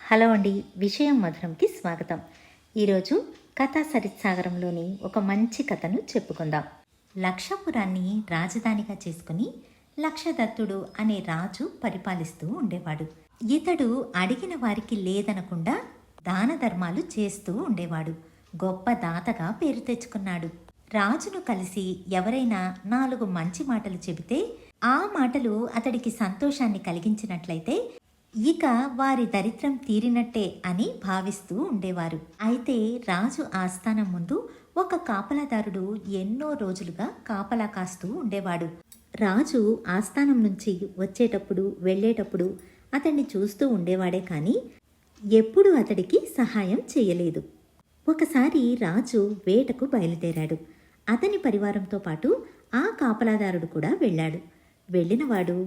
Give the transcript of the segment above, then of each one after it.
Hello అండి, విషయం మధురంకి స్వాగతం. ఈరోజు కథా సరిత్సాగరంలోని ఒక మంచి కథను చెప్పుకుందాం. లక్షపురాన్ని రాజధానిగా చేసుకుని లక్షదత్తుడు అనే రాజు పరిపాలిస్తూ ఉండేవాడు. ఇతడు అడిగిన వారికి లేదనకుండా దాన ధర్మాలు చేస్తూ ఉండేవాడు. గొప్ప దాతగా పేరు తెచ్చుకున్నాడు. రాజును కలిసి ఎవరైనా 4 మంచి మాటలు చెబితే ఆ మాటలు అతడికి సంతోషాన్ని కలిగించినట్లయితే ఇక వారి దరిద్రం తీరినట్టే అని భావిస్తూ ఉండేవారు. అయితే రాజు ఆస్థానం ముందు ఒక కాపలాదారుడు ఎన్నో రోజులుగా కాపలా కాస్తూ ఉండేవాడు. రాజు ఆస్థానం నుంచి వచ్చేటప్పుడు వెళ్ళేటప్పుడు అతన్ని చూస్తూ ఉండేవాడే కానీ ఎప్పుడూ అతడికి సహాయం చేయలేదు. ఒకసారి రాజు వేటకు బయలుదేరాడు. అతని పరివారంతో పాటు ఆ కాపలాదారుడు కూడా వెళ్ళాడు. వెళ్ళినవాడు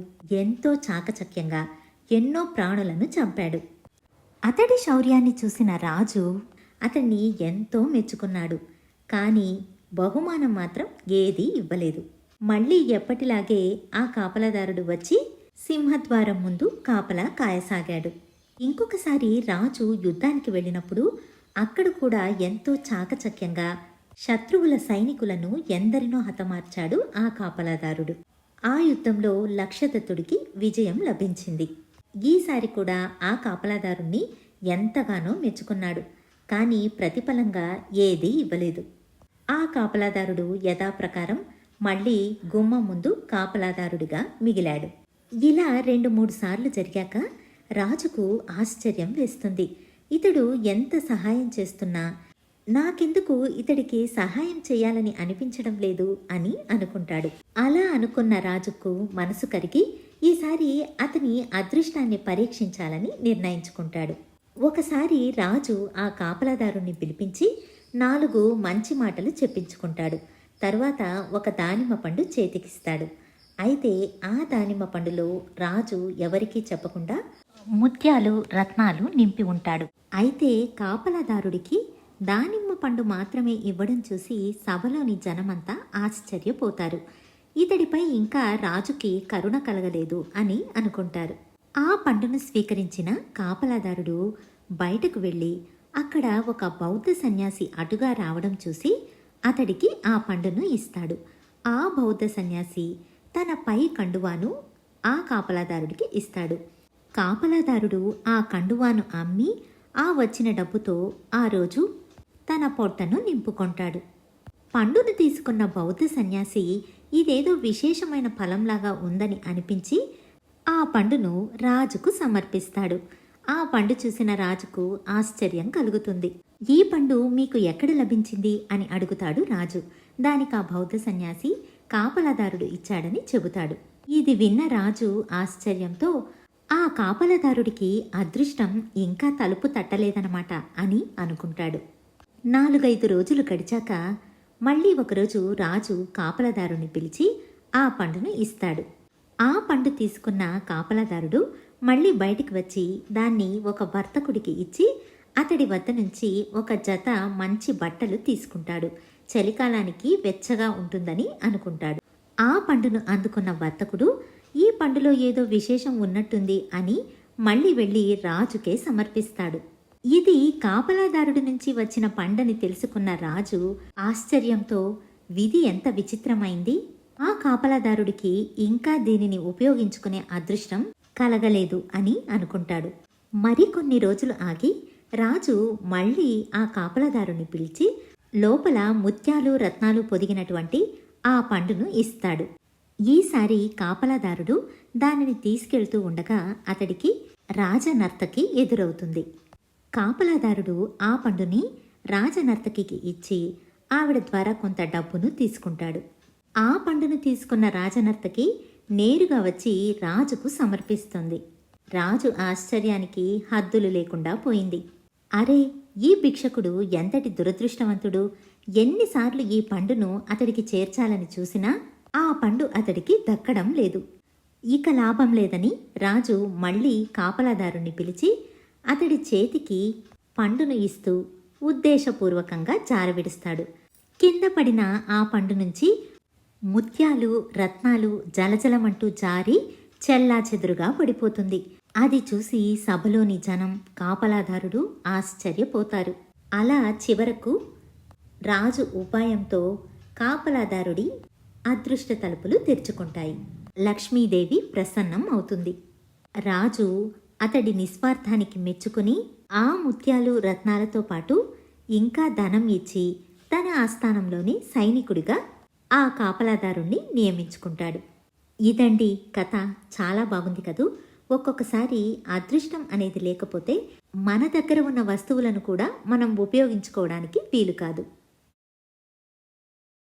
ఎంతో చాకచక్యంగా ఎన్నో ప్రాణులను చంపాడు. అతడి శౌర్యాన్ని చూసిన రాజు అతన్ని ఎంతో మెచ్చుకున్నాడు. కానీ బహుమానం మాత్రం ఏదీ ఇవ్వలేదు. మళ్ళీ ఎప్పటిలాగే ఆ కాపలాదారుడు వచ్చి సింహద్వారం ముందు కాపలా కాయసాగాడు. ఇంకొకసారి రాజు యుద్ధానికి వెళ్ళినప్పుడు అక్కడ కూడా ఎంతో చాకచక్యంగా శత్రువుల సైనికులను ఎందరినో హతమార్చాడు ఆ కాపలాదారుడు. ఆ యుద్ధంలో లక్షదత్తుడికి విజయం లభించింది. ఈసారి కూడా ఆ కాపలాదారుణ్ణి ఎంతగానో మెచ్చుకున్నాడు. కానీ ప్రతిఫలంగా ఏదీ ఇవ్వలేదు. ఆ కాపలాదారుడు యథాప్రకారం మళ్ళీ గుమ్మం ముందు కాపలాదారుడిగా మిగిలాడు. ఇలా 2-3 సార్లు జరిగాక రాజుకు ఆశ్చర్యం వేస్తుంది. ఇతడు ఎంత సహాయం చేస్తున్నా నాకెందుకు ఇతడికి సహాయం చేయాలని అనిపించడం లేదు అని అనుకుంటాడు. అలా అనుకున్న రాజుకు మనసు కరిగి ఈసారి అతని అదృష్టాన్ని పరీక్షించాలని నిర్ణయించుకుంటాడు. ఒకసారి రాజు ఆ కాపలాదారుణ్ణి పిలిపించి 4 మంచి మాటలు చెప్పించుకుంటాడు. తర్వాత ఒక దానిమ్మ పండు చేతికిస్తాడు. అయితే ఆ దానిమ్మ పండులో రాజు ఎవరికీ చెప్పకుండా ముత్యాలు రత్నాలు నింపి ఉంటాడు. అయితే కాపలాదారుడికి దానిమ్మ పండు మాత్రమే ఇవ్వడం చూసి సభలోని జనమంతా ఆశ్చర్యపోతారు. ఇతడిపై ఇంకా రాజుకి కరుణ కలగలేదు అని అనుకుంటారు. ఆ పండును స్వీకరించిన కాపలాదారుడు బయటకు వెళ్ళి అక్కడ ఒక బౌద్ధ సన్యాసి అటుగా రావడం చూసి అతడికి ఆ పండును ఇస్తాడు. ఆ బౌద్ధ సన్యాసి తన పై కండువాను ఆ కాపలాదారుడికి ఇస్తాడు. కాపలాదారుడు ఆ కండువాను అమ్మి ఆ వచ్చిన డబ్బుతో ఆ రోజు తన పొట్టను నింపుకుంటాడు. పండును తీసుకున్న బౌద్ధ సన్యాసి ఇదేదో విశేషమైన ఫలంలాగా ఉందని అనిపించి ఆ పండును రాజుకు సమర్పిస్తాడు. ఆ పండు చూసిన రాజుకు ఆశ్చర్యం కలుగుతుంది. ఈ పండు మీకు ఎక్కడ లభించింది అని అడుగుతాడు రాజు. దానికి ఆ బౌద్ధ సన్యాసి కాపలాదారుడు ఇచ్చాడని చెబుతాడు. ఇది విన్న రాజు ఆశ్చర్యంతో ఆ కాపలాదారుడికి అదృష్టం ఇంకా తలుపు తట్టలేదన్నమాట అని అనుకుంటాడు. 4-5 రోజులు గడిచాక మళ్ళీ ఒకరోజు రాజు కాపలాదారుని పిలిచి ఆ పండును ఇస్తాడు. ఆ పండు తీసుకున్న కాపలాదారుడు మళ్ళీ బయటికి వచ్చి దాన్ని ఒక వర్తకుడికి ఇచ్చి అతడి వద్ద నుంచి ఒక జత మంచి బట్టలు తీసుకుంటాడు. చలికాలానికి వెచ్చగా ఉంటుందని అనుకుంటాడు. ఆ పండును అందుకున్న వర్తకుడు ఈ పండులో ఏదో విశేషం ఉన్నట్టుంది అని మళ్ళీ వెళ్ళి రాజుకే సమర్పిస్తాడు. ఇది కాపలాదారుడి నుంచి వచ్చిన పండని తెలుసుకున్న రాజు ఆశ్చర్యంతో విధి ఎంత విచిత్రమైంది, ఆ కాపలాదారుడికి ఇంకా దీనిని ఉపయోగించుకునే అదృష్టం కలగలేదు అని అనుకుంటాడు. మరికొన్ని రోజులు ఆగి రాజు మళ్ళీ ఆ కాపలాదారుని పిలిచి లోపల ముత్యాలు రత్నాలు పొదిగినటువంటి ఆ పండును ఇస్తాడు. ఈసారి కాపలాదారుడు దానిని తీసుకెళ్తూ ఉండగా అతడికి రాజనర్తకి ఎదురవుతుంది. కాపలాదారుడు ఆ పండుని రాజనర్తకికి ఇచ్చి ఆవిడ ద్వారా కొంత డబ్బును తీసుకుంటాడు. ఆ పండును తీసుకున్న రాజనర్తకి నేరుగా వచ్చి రాజుకు సమర్పిస్తుంది. రాజు ఆశ్చర్యానికి హద్దులు లేకుండా పోయింది. అరే, ఈ భిక్షకుడు ఎంతటి దురదృష్టవంతుడు! ఎన్నిసార్లు ఈ పండును అతడికి చేర్చాలని చూసినా ఆ పండు అతడికి దక్కడం లేదు. ఇక లాభం లేదని రాజు మళ్ళీ కాపలాదారుణ్ణి పిలిచి అతడి చేతికి పండును ఇస్తూ ఉద్దేశపూర్వకంగా జారవిడుస్తాడు. కింద పడిన ఆ పండు నుంచి ముత్యాలు రత్నాలు జలజలమంటూ జారి చెల్లాచెదురుగా పడిపోతుంది. అది చూసి సభలోని జనం, కాపలాదారుడు ఆశ్చర్యపోతారు. అలా చివరకు రాజు ఉపాయంతో కాపలాదారుడి అదృష్ట తలుపులు తెరుచుకుంటాయి. లక్ష్మీదేవి ప్రసన్నం అవుతుంది. రాజు అతడి నిస్వార్థానికి మెచ్చుకుని ఆ ముత్యాలు రత్నాలతో పాటు ఇంకా ధనం ఇచ్చి తన ఆస్థానంలోని సైనికుడిగా ఆ కాపలాదారుణ్ణి నియమించుకుంటాడు. ఇదండి కథ. చాలా బాగుంది కదూ. ఒక్కొక్కసారి అదృష్టం అనేది లేకపోతే మన దగ్గర ఉన్న వస్తువులను కూడా మనం ఉపయోగించుకోవడానికి వీలు కాదు.